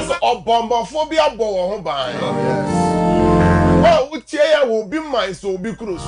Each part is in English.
so obombophobia bo wo ho ban. Well, utie will be mine, so be cruise.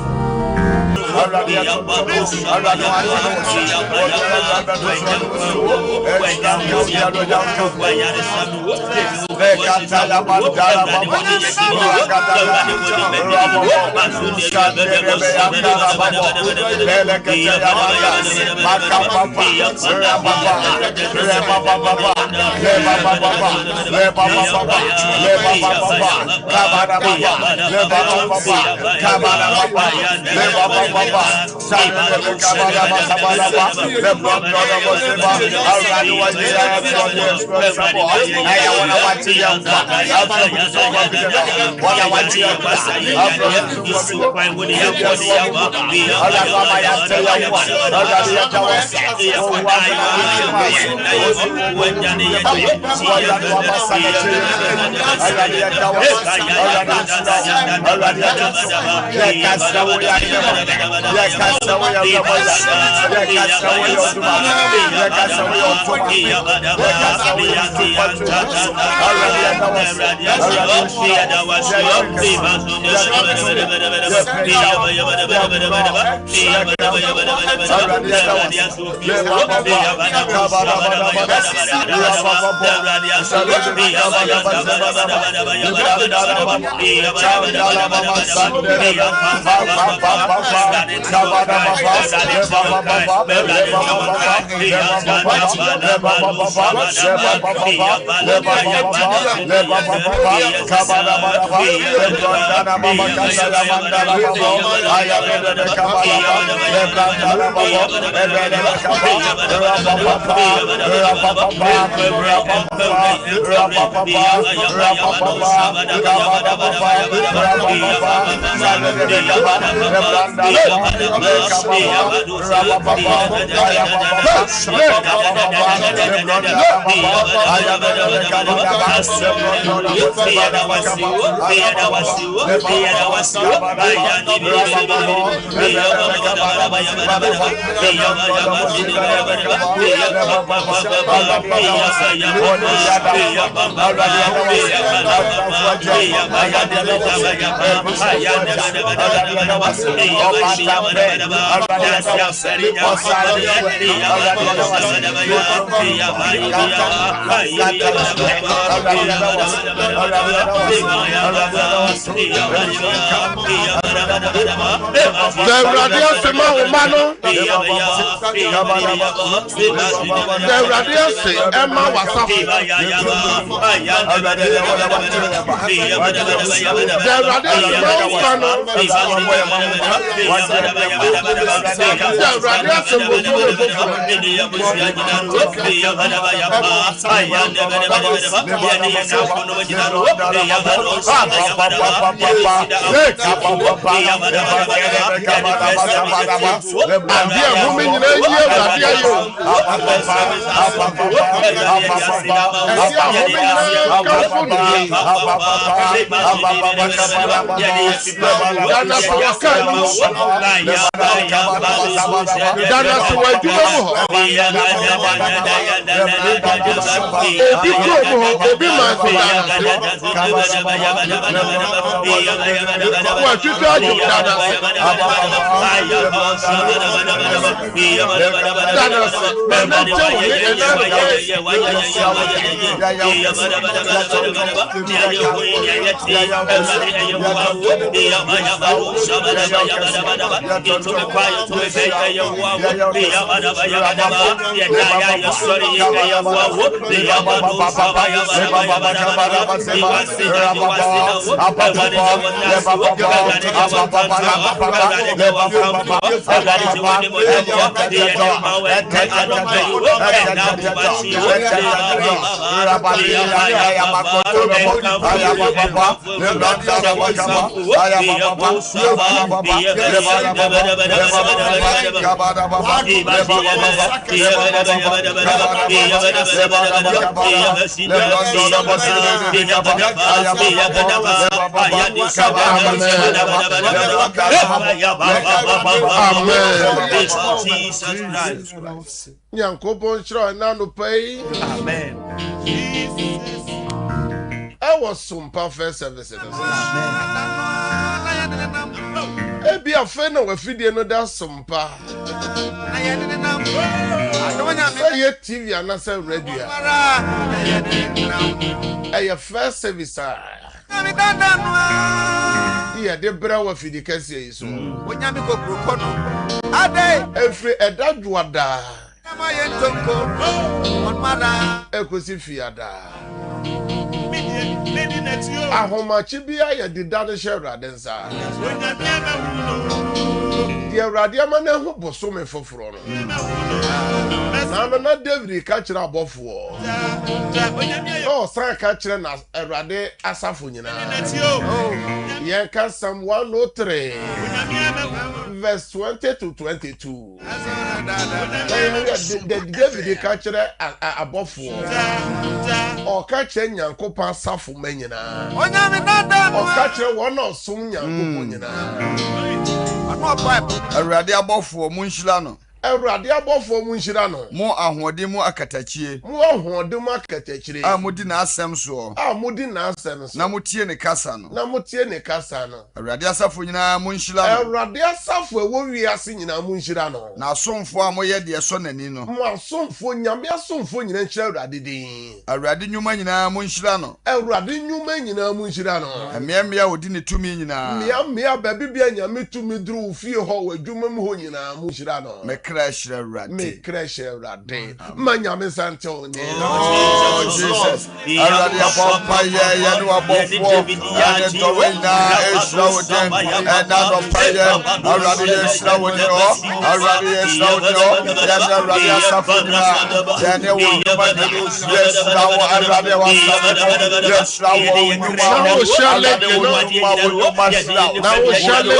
was Sompa first service. Ebi afe na we fidie no da Sompa. Say ye TV and na say radio. Your first service. Yeah, the bra wa fidi kase so. Onyame kokro no. Ade efre edadwada. Ma ye tonko. On mada ekosi fiada. Ahomachi bia ye didade hwewrade nsa. Die awrade amane ho boso me foforo no. Na David ka kire abofo. Oh, san ka kire na awrade asafo nyina. Ye ka Psalm 103 verse 20 to 22. David ka kire abofo. O ka kire Nyankopon asafo manyina. Onyame dada. O ka kire won osom Nyankopon nyina. Awurade abofo mu nhyira no. Awurade abofo mu nhyira no. Mo ahode mu akatachie. Mo ahode mu akatachire. Modi na asem so. Modi na asem so. Na motie ne kasa no. Awurade asafo nyina mu nhyira no. Awurade asafo ewo wiase nyina mu nhyira no. Na asomfo amoye de so nani no. Mo asomfo nyame asomfo nyina nhyira Awurade din. Awurade nyuma nyina mu nhyira no. Awurade nyuma nyina mu nhyira no. Mmea odi ne tumi nyina. Mmea baby bia nyame tumi duru fie ho wadwuma mu ho nyina mu nhyira no. Me crash Awurade. Me crash Awurade. Ma nyame sante oni. Oh Jesus. Awurade abompa ye no abofo. Ade to wina esrawden. Eda no paye. Awurade esrawden o. Awurade esrawden o. Awurade asafuna. Yane wo nyuma ni esrawo Awurade wasafuna. Esrawo nyuma. Na wo shale nyuma srawo. Na wo shale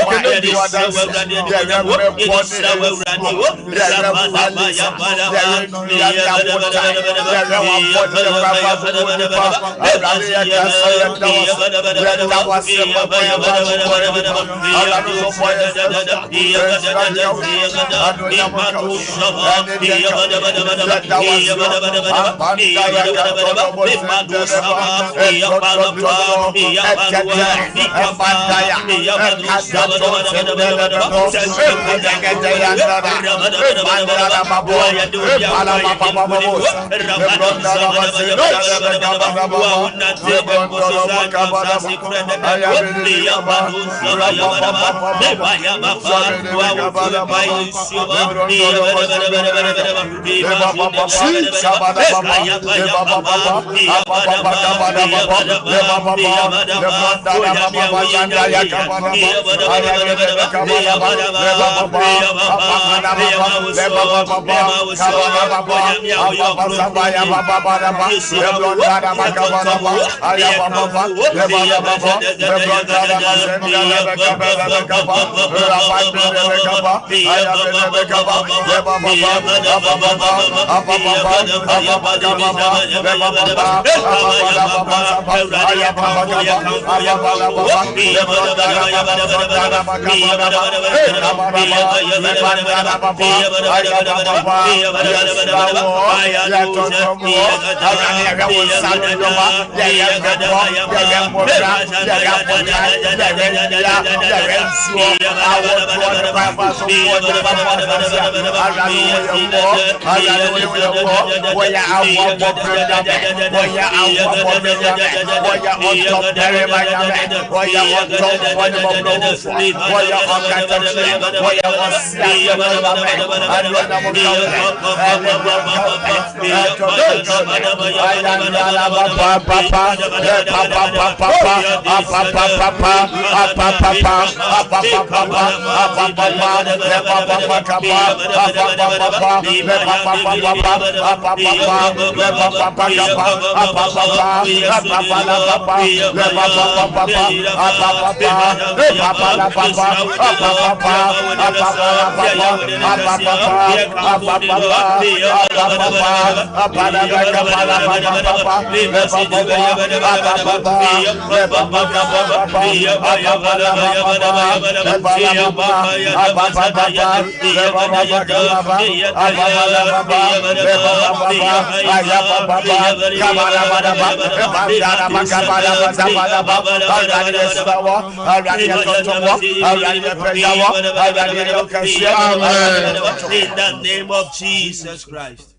In the name of Jesus Christ.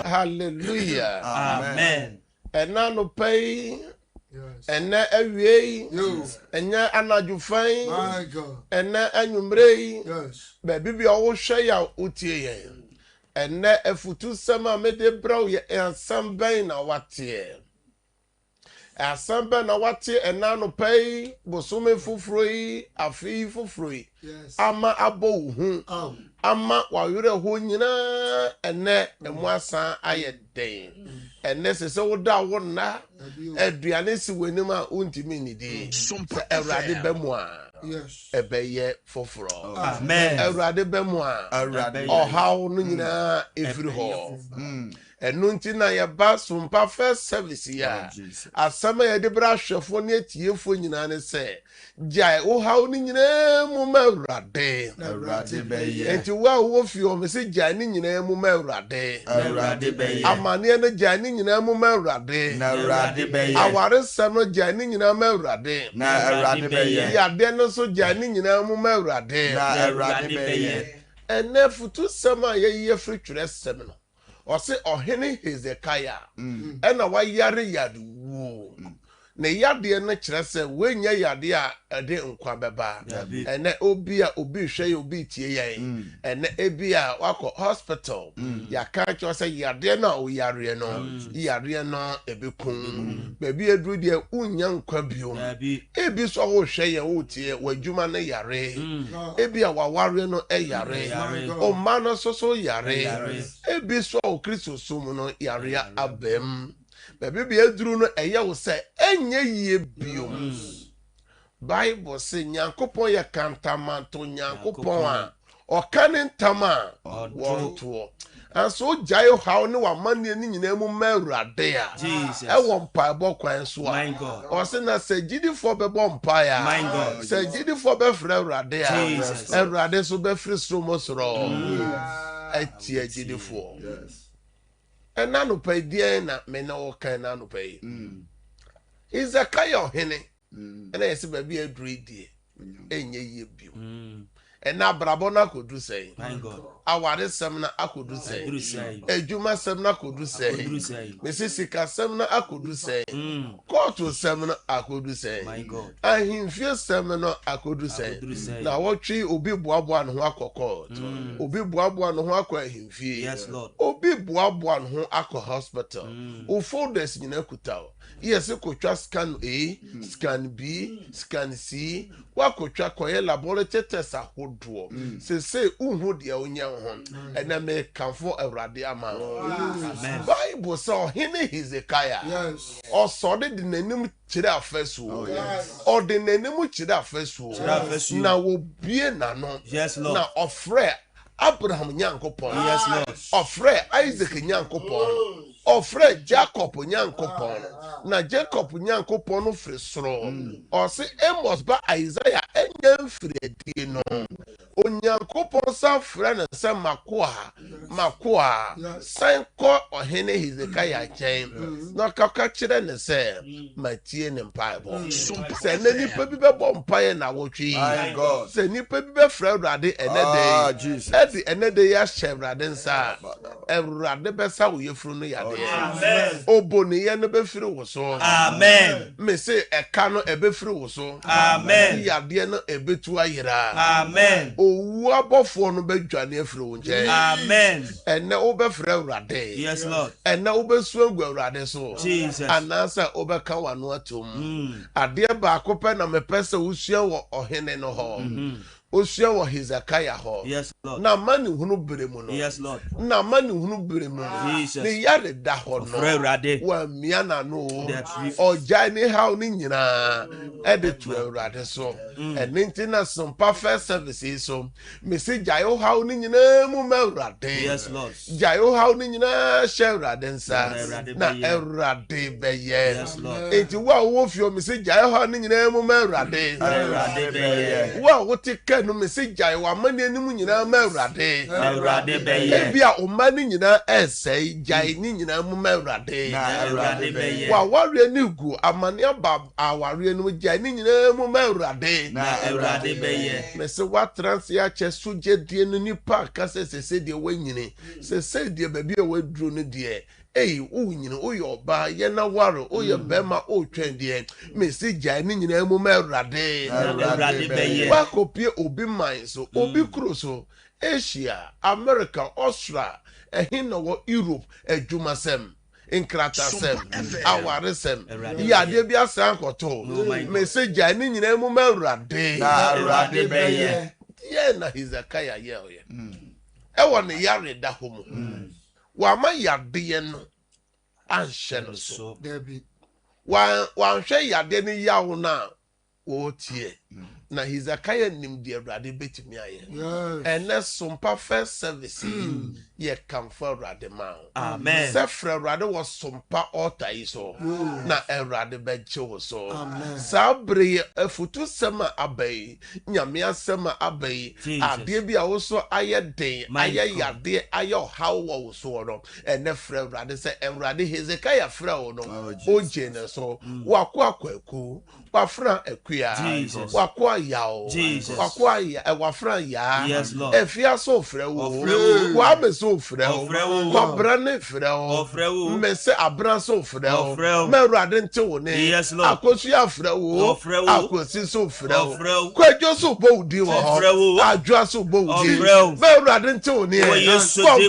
Hallelujah. Amen. And now no pay. And now away. And now anaju fine. My God. And now anumre. Yes. Baby be all share utie. And now a futu sama me de bro ye and some bane na watie. A some bane na watie and now no pay. Bosume fufrui. Afi fufrui. Yes. Ama abo hu. Ama wawire ho nyina ene emwasa ayeden ene sese woda wonna aduane si wanim a untimi nidi Sompa Awurade bemu a yes ebeye foforo Amen. Awurade bemu a ohaw no nyina efiri ho enu nti na ye ba Sompa first service ya asama ye de bra hwefo ne atiefo nyina ne se jai ohaw no nyina mu ma Awurade beye enti wa wo fi o me se jai ni nyina mu ma Awurade beye amane ne jai ni nyina mu ma Awurade beye aware sam no jai ni nyina ma Awurade beye ya de no so jai ni nyina mu ma Awurade beye ene futu sama ye free twere sem no o se ohene Hezekiah ena wa yare yaduwo na yade no kyerɛ sɛ wenya yade a ɛde nkwa bɛba ɛnɛ obi a obi hwɛ yɛ obi tie yɛn ɛnɛ ebi a wakɔ hospital yaka kyerɛ sɛ yade no a oyare no yare no ebekun baabi eduru deɛ unya nkwa bio ebi so wo hwɛ yɛ wo tie wadwuma no yare ebi a waware no yare o ma no so yare ebi so o Kristo sum no yare abam baby be eduru no eye wo se enye yie biom Bible say Nyankopon ye kantamanto Nyankopon a okane ntama wonto anso jayo hawo ne wamane ni nyina mu ma Awurade a Jesus e wo mpa bo kwan so a o se na sagidifo be bo mpa ya sagidifo be frɛ Awurade a Awurade so be frɛ sromo soro ati agidifo and nano pay dear na no can nano pay. Is a kayo henny, and I say baby a dreedy, and ye bu. And now Brabona could do say, my God, our semina I could do say, a Juma semina could do say, Mrs. Sika semina I could do say, call to semina I could do say, my God, and him fear semina I could do say. Now what tree obi boabuan who I called, obi boabuan who I call him fear, yes, Lord, obi boabuan who I call hospital, who folders in Ekutao. Yes, you could just scan A, scan B, scan C. What could you call a laboratory test a whole draw? Say, who dear on your home, and I may come for a radiama. Bible saw him Hezekiah, yes, or saw the name Chida Fesu, or the name Chida Fesu. Now will be a nano, yes, Lord. Now, of Fred Abraham Yankopon, yes, Lord, of Fred Isaac Yankopon. Ofre Jacob Nyankopon na Jacob Nyankopon no fresro o se Amos ba Isaiah enyam fredi no Onyankopon sa frɛ ne sɛ makoa sanko ohene Hezekiah kyɛn na kaka kyerɛ ne sɛ matie ne mpaebɔ sɛ ne nipa bi bɛbɔ mpae na wotwe sɛ nipa bi bɛfrɛ Awurade ɛnɛ de ya hyɛ Awurade nsa Awurade bɛsa wo yefuru no yade amen oboni ye no befiri wo so amen me say eka no ebefiri wo so amen yade no ebetu ayira amen owu abofo no bedwane afiri wo nche amen ene obefiri Awurade yes Lord ene obesu agu Awurade so Jesus anasa obeka wano atom ade ba akopɛ na mepɛ sɛ usua wo ohene no ho osua wo Hezekiah ho. Yes, Lord. Na mani hunu bere mu no. Yes, Lord. Na mani hunu bere mu no. Jesus. Ne yare da ho no. Wa miana no. Oja ni haw ni nyina e de tu Awurade so. Enti na Sompa first service so. Me se jayo haw ni nyina mu ma Awurade. Yes, Lord. Jayo haw ni nyina she Awurade nsa. Na Awurade beye. Yes, Lord. Enti wa wo fio me se jayo haw ni nyina mu ma Awurade. Awurade beye. Wa wo te no me se jayo wa mani anim nyina ma Awurade. Awurade beye. Bia o mani nyina esei jai ni nyina mu ma Awurade. Awurade beye. Wa ware ni gu amane aba aware no jai ni nyina mu ma Awurade. Na Awurade beye. Me se wa trans ya che suje die no nipa ka se de wanyini. Se de ba bia wa duro no de. Ei o nyina o yo ba ye na ware o ye bema o twen de. Me se jai ni nyina mu ma Awurade. Awurade beye. Wa kopie obi man so obi kuro so Asia, America, Australia, ehina wo Europe, ejumasem, inkratasem, awaresem. Ya de bia san koto. Message ani nyina mu ma Awurade. Na Awurade beye. Ye na Hezekiah ye oye. E won yare da homo. Wa ma yade ye no anhye no so. Wa hwe yade ni yawo na wo tie. Na Hezekiah nim de Awurade betimi aye. Ene Sompa first service ye come for Awurade ma. Amen. Se fra Awurade was Sompa altar iso. Na Awurade beche wo so. Sabre afutu sema abai, nyame asema abai, ade bia wo so aye den, aye yade, aye haw wo so no. Ene fra Awurade se Awurade Hezekiah fra wo no. Oje ne so. Wakwa akwaku, wafra akuya. Wakwa yao. Wakwa ya wafra ya. Yes, Lord. Efia so frɛ wo. Wa me so frɛ wo. Wa brane frɛ wo. Me se abran so frɛ wo. Me Awurade nte wo ne. Yes, Lord. Akosu ya frɛ wo. Akosi so frɛ wo. Kwadwo so bo udi wo ho. Adwa so bo udi. Me Awurade nte wo ne.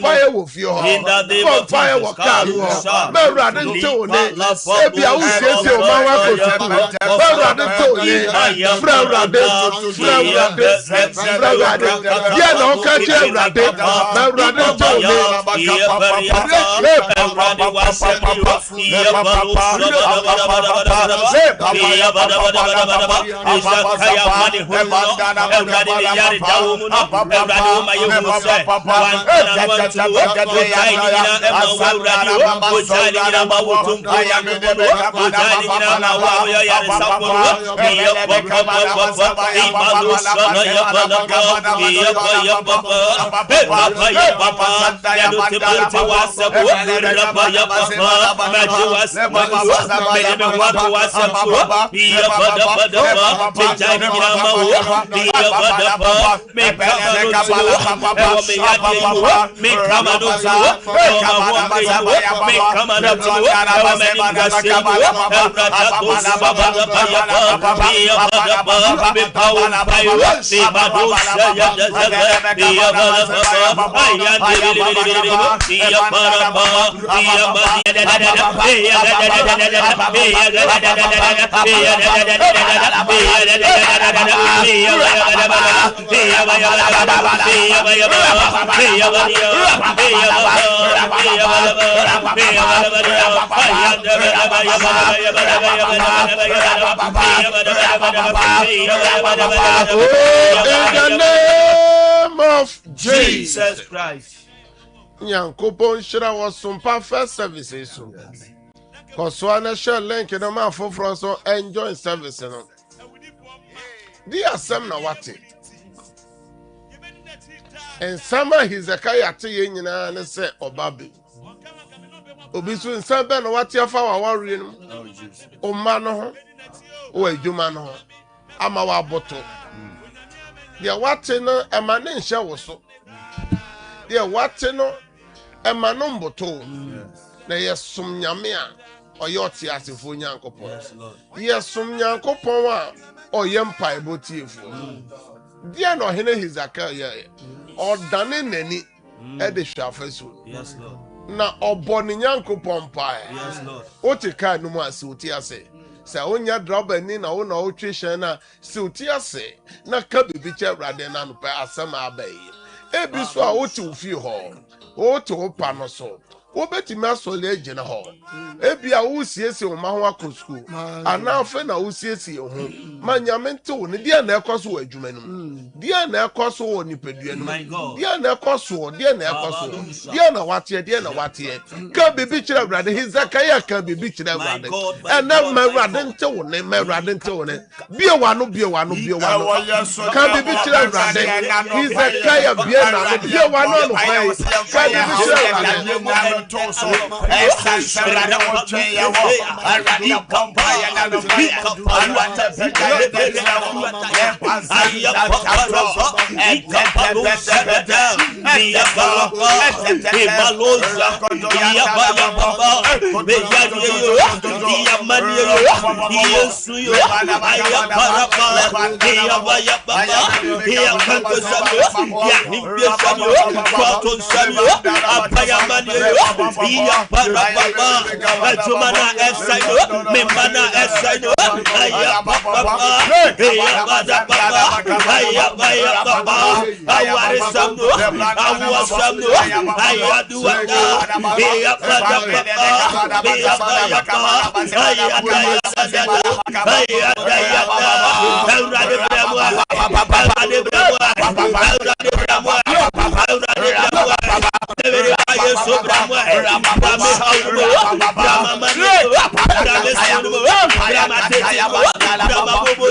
Fire wo fie ho. Fire wo ka ho. Me Awurade nte wo ne. Ebia wo siesie o ma wa ko. Me Awurade nte wo ne. Frɛ Awurade. Yeah, no, catch Awurade. Awurade to in the name of Jesus Christ. Nyankopon shira was Sompa first services so. Koswana share link no ma for so enjoy service no. Dia sem na wate. En sama Hezekiah te ye nyina ne se obabe. Obi so nsan be no wate afa wa ware no. O ma no ho. O adwuma no ho. Ama wa boto. Dia wate no emane nhye wo so. Dia wate no emano mboto. Na yesom nyame a oyoti asefo Nyankopon. Yesom Nyankopon a oyem paibo tiefo. Dia no hene Hezekiah odane nani e de hwafasu. Yes, Lord. Na oboni Nyankopon pae. Yes, Lord. O te ka no mu ase oti ase. se onya draba ni na wo na wo twehye na se oti ase na ka bibi che awurade na no pa asem abai ebi so a wo ti wo fi ho wo ti wo pa no so wo beti ma so le agina ho ebi a wo siesie wo ma ho akosku ana afa na wo siesie ho ma nyamente wo ne dia na ekoso wo adwuma num dia na ekoso wo nipadua num dia na ekoso dia na ekoso dia na wate ka bibi kire awurade Hezekiah ka bibi kire awurade na ma awurade nte wo ne ma awurade nte wo ne bie wano ka bibi kire awurade Hezekiah bie na no bie wano no ka bibi kire awurade Toso, esa será ocheya wo, aradi kampaya na no fire, arata pekale pekala wo, epazi atato, etepepepepete, etepalo, ebaloza, iyabaya baba, beyaniyo, iyamaniyo, iyesuyo, ayaparapa, iyabaya baba, iyakantosamyo, iyanimbesamyo, kwatonsamyo, apayamaniyo, iya para baba jumana esaino memana esaino aya baba iya baba aya baba awari samno awasamno aya duwada iya baba iya baba aya daya sadada aya daya aurade bramo aurade bramo aurade bramo aurade bramo devere aye sobramo Brahma Hauru, Brahma Manu, Brahma Sanu, Brahma Teyawa, Brahma Bobo,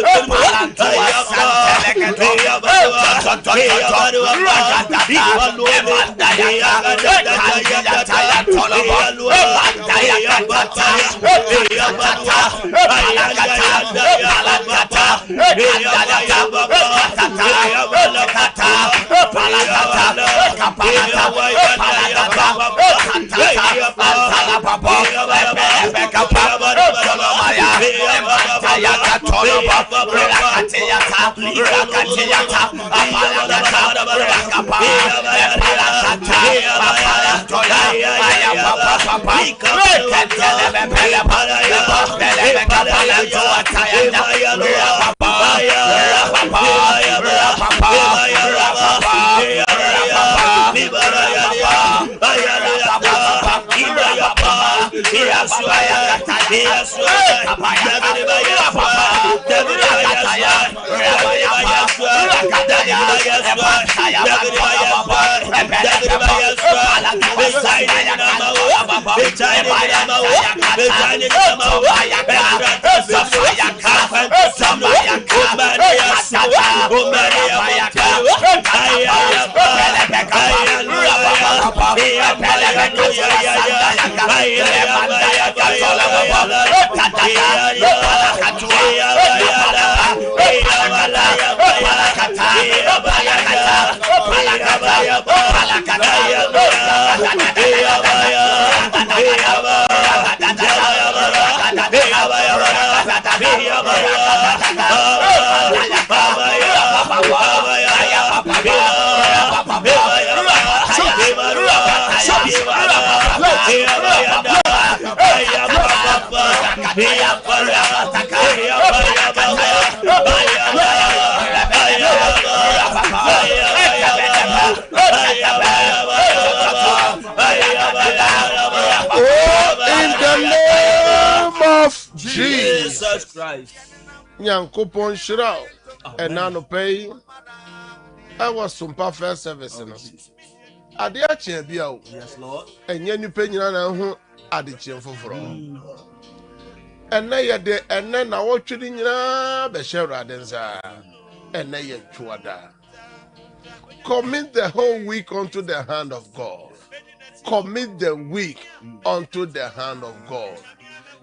in the name of Jesus Christ. Nyankopon shira enano pay I was Sompa first service no ade a che bia o Yes, Lord. enye nipa nyina na hu ade che foforo enne ye de enne na wotwiri nyina be hewrade nsa enne ye twada. Commit the whole week unto the hand of God. Commit the week unto the hand of God.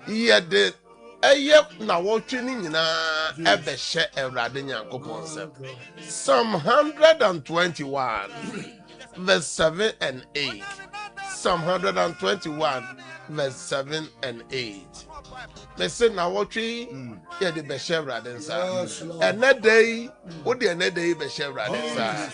Ye de eye na wotwini nyina ebe hye ewrade Nyankopon nsem. Psalm 121 verse 7 and 8. Psalm 121 verse 7 and 8. Me say na wotwi ye de be hye ewrade nsa. Ene day wo de ene day be hye ewrade nsa.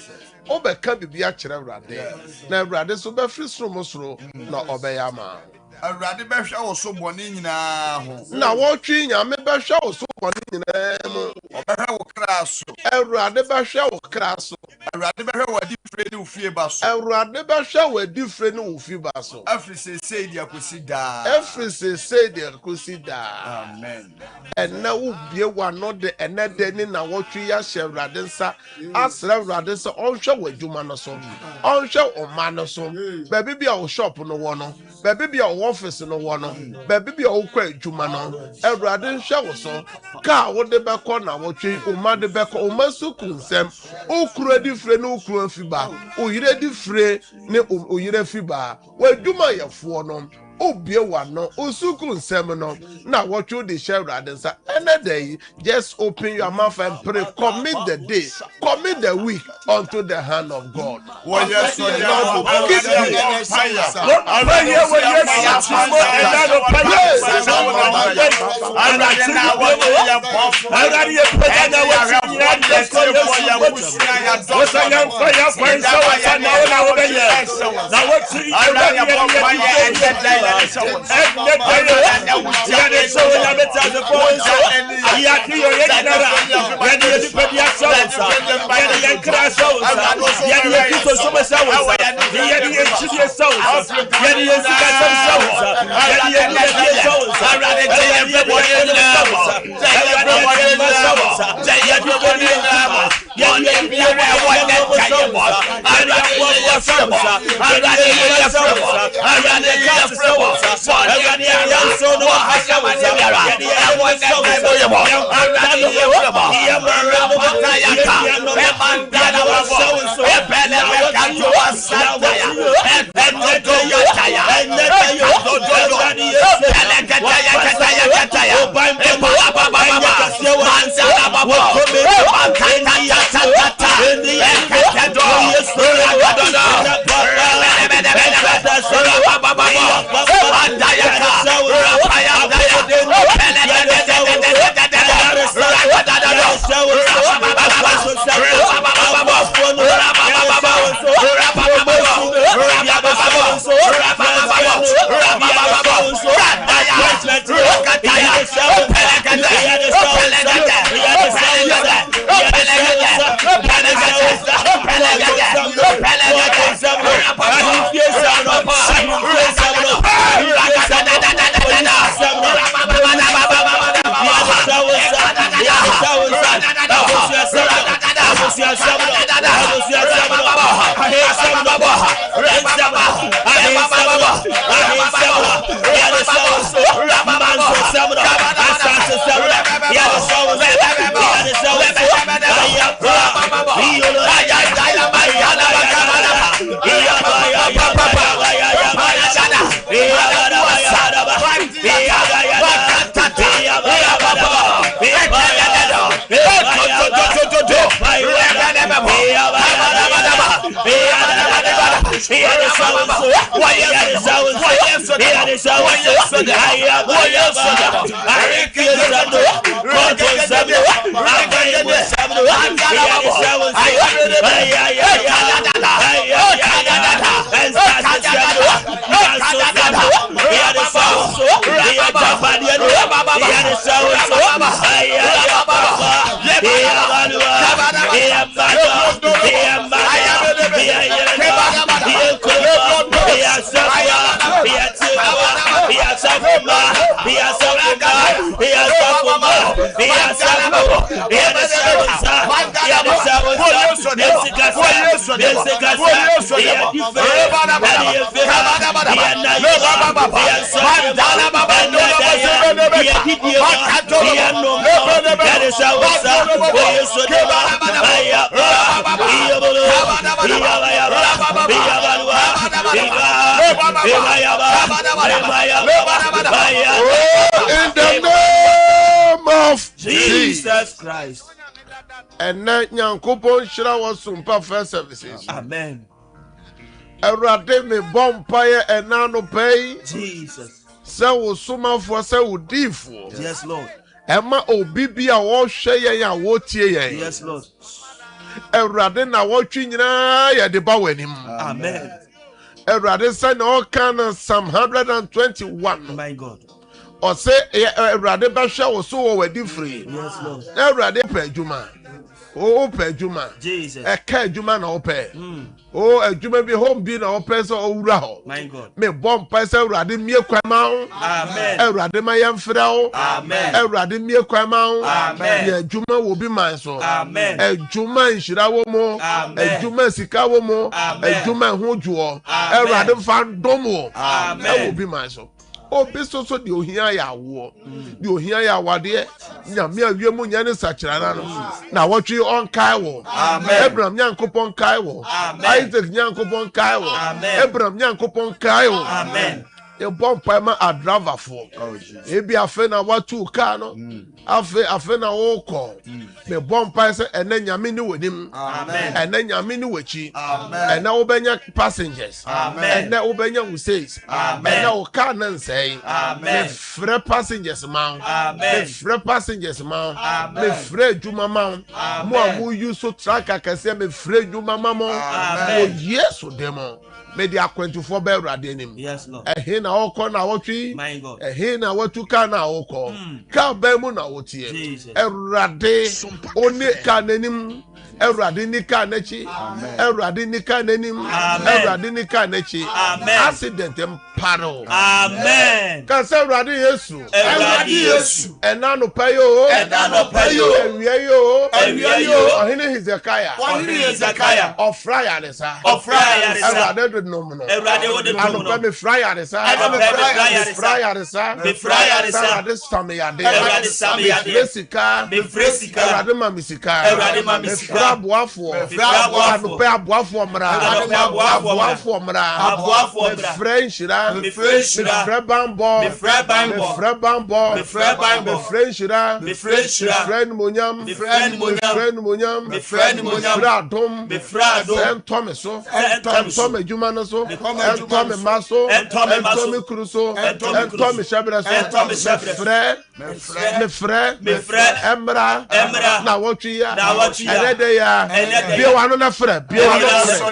Obeka bibia kire ewrade. Na ewrade so be free sro na obeyama. Awurade bɛhwɛ wo so bɔne nyinaa ho. Na wɔtwe nyame bɛhwɛ wo so bɔne nyinaa mu. Ɔbɛhwɛ wo kra so. Awurade bɛhwɛ wo kra so. Awurade bɛhwɛ wo adifire ne wo fie ba so. Awurade bɛhwɛ wo adifire ne wo fie ba so. Afiri seesei de akosi daa. Every say de akosi daa. Amen. Ɛnɛ wo bie w'ano de ɛnɛ de ne na wɔtwe yɛ hyɛ Awurade nsa. Asrɛ Awurade sɛ ɔnhwɛ wo adwuma no so. Ɔnhwɛ ɔma no so. Baabi bi a wo shop no wɔ no. Baabi bi a wo office no wɔ no. Baabi bi a wo kɔ adwuma no. Awurade nhwɛ wo so. Ka wo de bɛkɔ na wɔtwe ɔma de bɛkɔ. Ɔma so kunsɛm. Okuro di fire ne okuro fiba. Oyire di fire ne oyire fiba. Wo adwuma yɛ foɔ no. Obie wano usuku nsɛm no na wɔtwe de hyɛ Awurade nsa ɛnɛ day just open your mouth and pray. Commit the day, commit the week unto the hand of God. Yes, Lord, in the name of Jesus Christ. And then Yankupon Shira was Sompa First Services. Amen. Erade me bompire and nano pay. Jesus. So suma for so diffo. Yes, Lord. Emma Obibia wa share ya wotie. Yes, Lord. Erade na watching ya de bawenim. Amen. Erade say no can Psalm 121. My God. Or say Erade Basha was so already free. Yes, Lord. Erade pe juma. Oh pe juma. Jesus. Eka juma na ope. Oh juma bi home bi na ope so owura ho. My God. Me bomb pa say Erade mie kwama ho. Amen. Erade ma yamfra ho. Amen. Erade mie kwama ho. Amen. Ye juma wo bi man so. Amen. Juma nshira wo mo. Amen. Juma sika wo mo. Amen. Juma ho juo. Amen. Erade fa dom wo. Amen. Wo bi man so. Obi so di ohia ya wo di ohia ya wade nyame awiemu nyane sachirana no na wotwe on kai wo Abraham nyankopon kai wo Isaac nyankopon kai wo Abraham nyankopon kai wo Amen. e bom pa ma adrava fo e bi afe na watu ka no afe na wo ko me bom pa se ene nyame ni wonim ene nyame ni wachi ene wo benya passengers ene wo benya usays ene wo ka na nsei me free passengers man me free passengers man me free juma man mo amu use so track akase me free juma man mo yeso demo me di akwentufo be Erade nim. Yes, Lord. Ehe na okọ na wotwi. My God. Ehe na watuka na okọ. Ka ba mu na wotie. Jesus. Erade oni ka nanim. Erade ni ka nachi. Erade ni ka nanim. Erade ni ka nachi. Accident emparo. Amen. Ka se Erade Yesu. Erade Yesu. Ena no payo. Ena no payo. Ewie yo. Ewie yo. Ohene Hezekiah. Ohene Hezekiah. Ofraya desa. Ofraya desa. Erade do no no. Erade wo de no no. Ano me fraya desa. Ano me fraya desa. Me fraya desa. Erade same ya de. Erade same ya de. Mesika. Me fresika. Erade ma misika. Erade ma misika. Me fra boafo. Me fra boafo. Ano pe aboafo mra. Ano pe aboafo mra. Aboafo mra. Me Frenchira. Me Frenchira. Me fra bambo. Me fra bambo. Me fra bambo. Me fra bambo. Me Frenchira. Me Frenchira. Me friend monyam. Me friend monyam. Me friend monyam. Me friend monyam. Me fra dom. Me fra dom. Entome so. Entome Juma no so. Entome maso. Entome maso. Entome cruso. Entome shabra so. Entome shabra. Me frère. Emra. Na wotwi ya. Enede ya. Enede. Bia wano na frère. Bia wano na frère.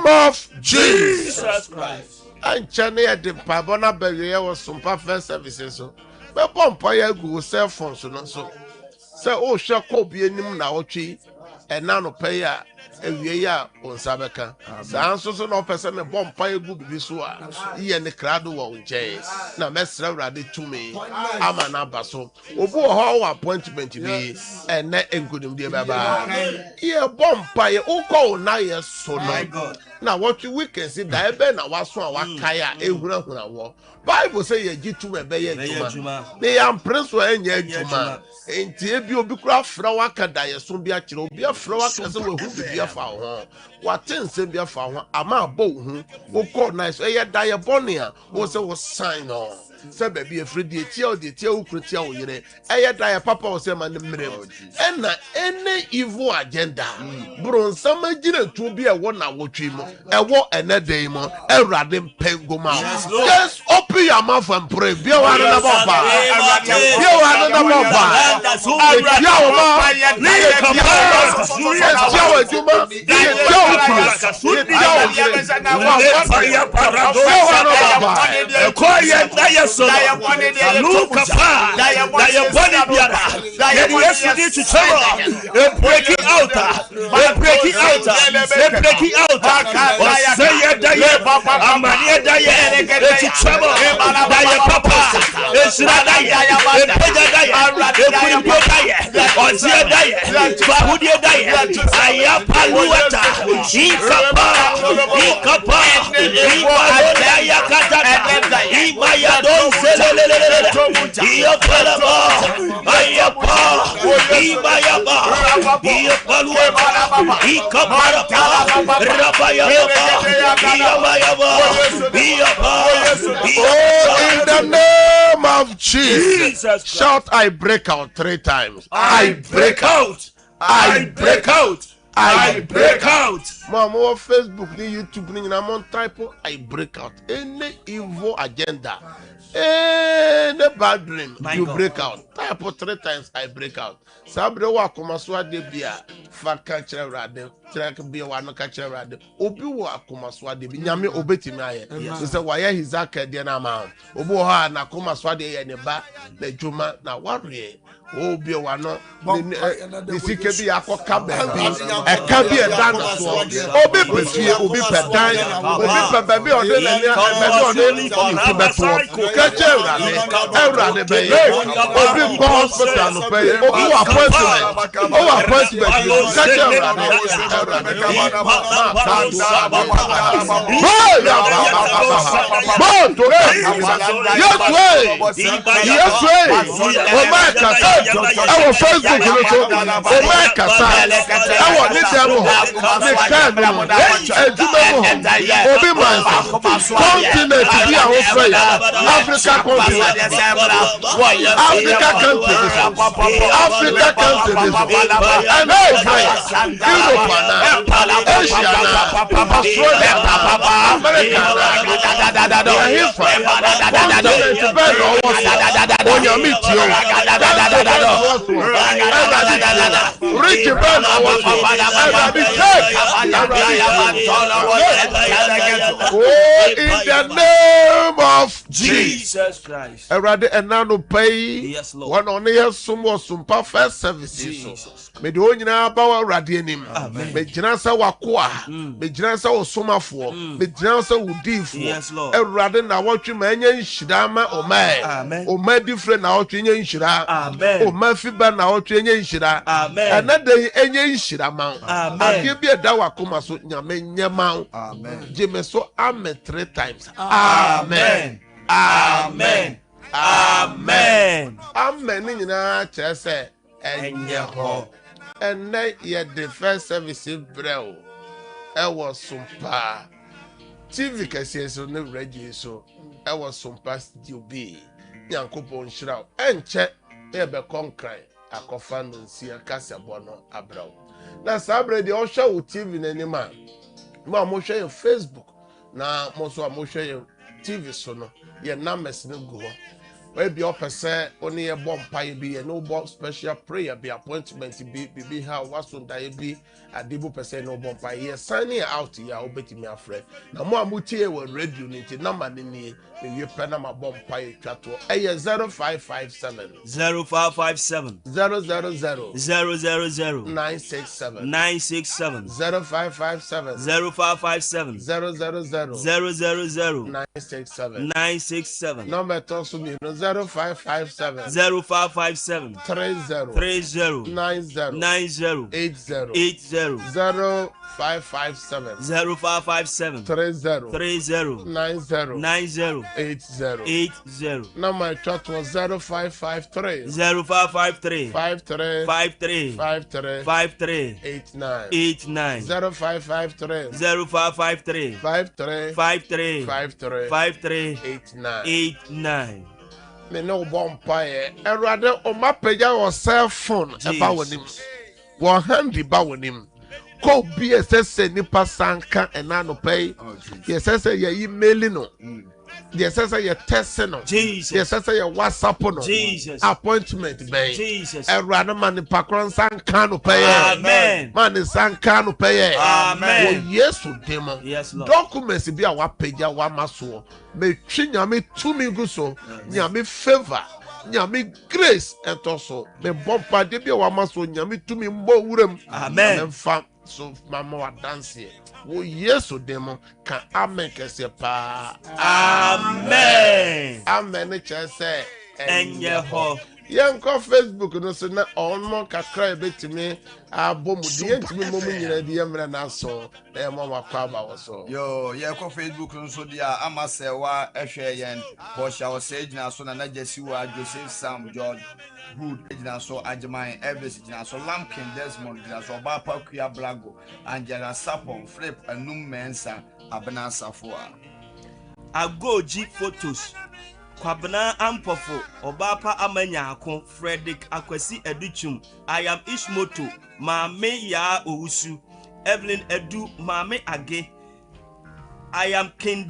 Of Jesus Christ. And Chania de Pabona Berry was Sompa first services. But Pompaya go cell phone so. So, oh, shall call be a name now, and none of pay a year on Sabeka. The answers no person a Pompaya good Bisua. He and the crowd won't chase. Now, Messer ready to me. I'm an abasso. Obo how appointment to be, and net and good in the Baba. Here, Pompaya, oh, call Naya so my God. Now what you can see that ben na waso wakaya ehura wo Bible say ye gitu me be ye juma me am prince wa enye juma enti ebi obi kura fra waka da ye so bi a kire obi afra waka se we hu bi afa ho watense bi afa ho ama abo hu wo call nice ye da ye bone a wo se wo sign on se baby efredi etia o de etia ukrutia o yire eye da ye papa o se ma ne mrem na any evil agenda bro nsama gire tu bi e wo na wotwi mo ewo enedey mo Erade mpengoma just open your mouth and pray be wa na baba be wa na baba be wa ma Ozie daye. Bahudie daye. Ayapaluata. Ikapa. Ibalonda yakatata. Imayadon selelelele. Iyapalaba. Ayapa. Ibayaba. Iyapaluata. Ikaparapa. Rabayaba. Iyabayaba. Iyaba. In the name of Jesus. Shout, I break out 3 times. I break out. I break out. I break out. Mama, on Facebook, YouTube, I'm on type. I break out any evil agenda, any bad dream. You break out. Type 3 times. I break out. Sabre wa komaswa de bia fa catcher rade. Track be one catcher rade. Obi wa komaswa de bi nyame obetimi aye. So say why his akade na ma. Obi ha na komaswa de ye ne ba na djuma na warrior. Obi wa no the sike bi akoka ba bi. E ka bi e dan so. Obi pefie, obi pedan, obi pe bi ode na ni ode beto. Catcher rade. Rade be. Obi go hospital no pay. Obi wa appointment. In the name of Jesus Christ. Yes, Lord. One on here, some Sompa first services. Me do nyina ba wa rade anim. Me gyina sa wakoa. Me gyina sa osomafo. Me gyina sa wudifo. Erade na wotwe ma anya nhira ma omae. Oma different na wotwe anya nhira. Oma fiba na wotwe anya nhira. Anada anya nhira ma. Ade bi eda wakoma so nyame nyama. Jeme so amen 3 times. Amen. Amen. Amen. Amen nyina kyerese enye ho. And the first service in Brel. I was Sompa TV Cassius on the radio, so I was Sompa still be Yankopon Shroud and check Ebe Concry. I could find and see a Cassabono Abrow. Now, Sabre the Osha with TV in any man. Mamma show you Facebook. Now, most of them show you TV sono. Your numbers no go. Maybe up say only a bomb pie be a no bomb special prayer be appointment be how was on die be a debo percent no bomb pie here signing out here obeti me afraid. Now more mutie will radio unity number ni you penama bomb pie chato 0557 0557 000 967 967 0557 0557 000 967 number toss me 0557 0557 30 90 80 0557 30 90 80 number chat was 0553 0553 53 53 89 0553 0553 53 89 me no bomb pie erade o mapeja your cell phone e ba wonim wo handy ba wonim ko bi esese nipa sanka enano pay yesese ye email no yesese ye text no yesese ye WhatsApp no appointment be erade man pakron sanka no pay amen man sanka no pay amen o yesu demo documents bi a wa peja wa maso me nyame tumi guso nyame favor nyame grace etoso me bompa de bi wa maso nyame tumi mbo wuram amen mfa so mama wa dance wo yesu demo ka amen kese pa amen amen chese enye ho Yanko Facebook no so na onmo kakra betimi abomu de ntimi momu nyina de yemra na so na mama kwa ba wo so yo ye ko Facebook nso dia amasewa ehwe yen Bosha o sejina so na Jesse wa Joseph Sam George Good ejina so Ajman Everest ejina so Lamkin Desmond ejina so Bapa Kuya Blago Angela Sapon Flip Anum Mensa Abena Safoa Agoji photos Kwabena Ampofo Obapa Amanyako Frederick Akwesi Educhum I am Ishmoto Mame Ya Ousu Evelyn Edu Mame Age I am King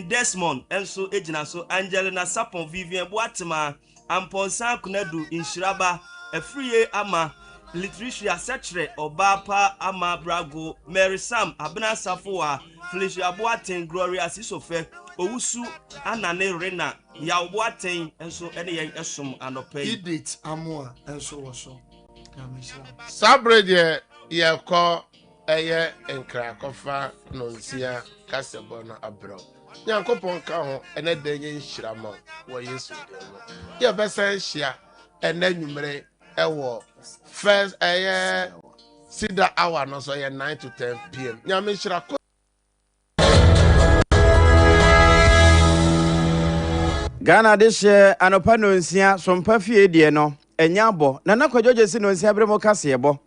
Desmond Enso Ejina so Angelina Sapon Vivian Boatima Amponsa Kunedu Inshiraba Efriye Ama Literature Secretary Obapa Ama Brago Mary Sam Abena Safoa Felicia Boatin Gloria Sisofe Owusu Anane Rena Yawoatin Enso Ene Esum Anope Edit Amoa Enso Waso Sabre ye ko eye enkra kofa nonsia kasebo no abro Nyankopon ka ho ene denye nhirama wo Yesu de no ye besa hia ene nwumre ewo first sida hour no so ye 9 to 10 pm nyame hira Ghana this year anopa no nsia sompa fie die no enyabo na nakwadwoje si no nsia bremo kasebo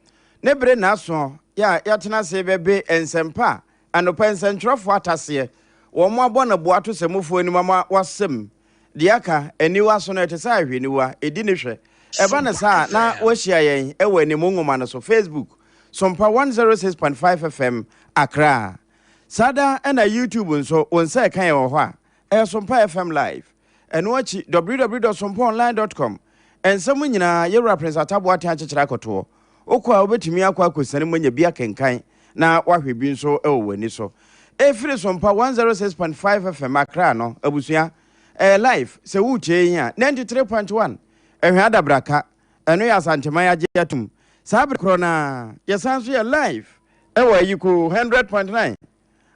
ne bre na so ya tena se bebe ensempa anopa nsentrofo atase wo mo abo na boato semofo ani mama wasem diaka aniwa so no etesa ahweniwa edi ne hwe eba ne sa na wahia yen ewa ni mungoma no so Facebook sompa 106.5 FM Accra sada na YouTube nso wonse kan ye wo ho a sompa FM live eno achi www.somponline.com ensemu nyina yewra presentable ati achechira koto okwa obetimi akwa akosane manya bia kenkan na wahwe bi nso wani so efiri sompa 106.5 FM Accra no abusua live se wuche yin 93.1 ehwe adabraka eno ya santeman ya jetum sabre krona yesanso ya live ewa yiko 100.9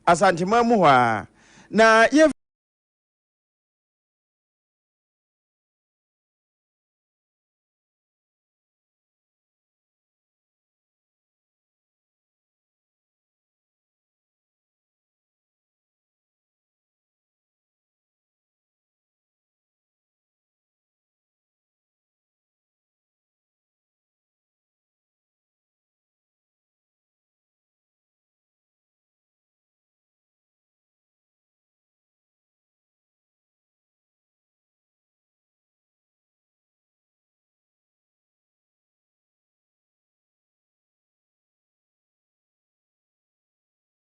asanteman mu hwa na ye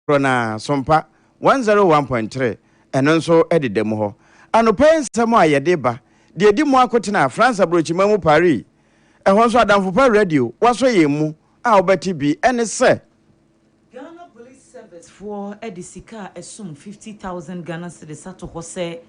Rona sompa 101.3 eno nso ededem ho anopen nsem a yedeba de edi mu akotena France abrochima mu Paris ehon so adamfo pa radio waso yemu a obeti bi ene se Ghana Police Service for edisika esum 50,000 Ghana cedis ato ho se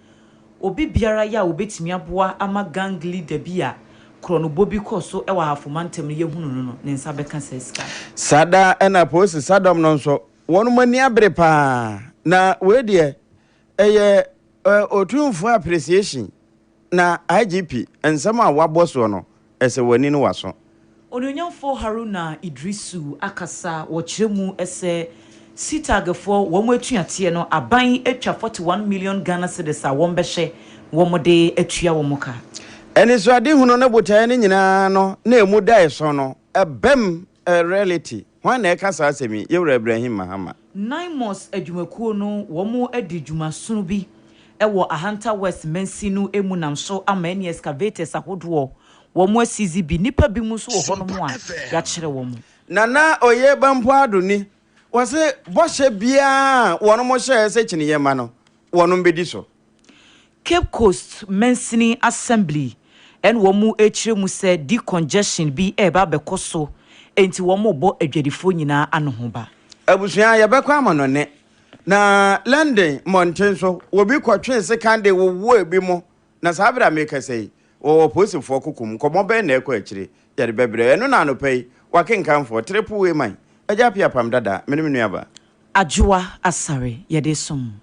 obi biara ya obetimi aboa ama gang leader bia krono bobi koso ewa hafomantem ye hunu no ne nsa beka seska sada ena post sadom no nso wonu mani abre pa na we de otumfo appreciation na IGP ensama waboso no ese wani no waso Onyonyamfo Haruna Idrisu akasa wo kiremu ese sitagefo wo mu atuate no aban atwa 41 million Ghana cedis a won behye wo mo de atua wo muka eni so ade hunu na botae ni nyina no na emu dai so no ebem reality hwan na ekasa asemi yewra Ibrahim Mahama 9 months adwumakuo no wo mo adi dwumasunu bi ewo Ahanta West Mensinu emu namso ama eni excavators ahodo wo mo asizi bi nipa bi mu so wo hono mo a ya kire wo mo nana oye bampo adoni wose boshe bia wono mo hye se kinye ma no wono bedi so Cape Coast Mensini Assembly en wo mu ekire mu se decongestion bi eba bekoso enti wo mo bo adwadifo nyina anoho ba abusuan ye bekwa amanone na London Mountain so wo bi kwotwe se kande wo ebi mo na sabra make say wo posifo kokum komo be na ekwa akire ye de bebre eno na no pay wakenkan for triple way man aja pia pam dada menum nuaba Ajua Asare ye de som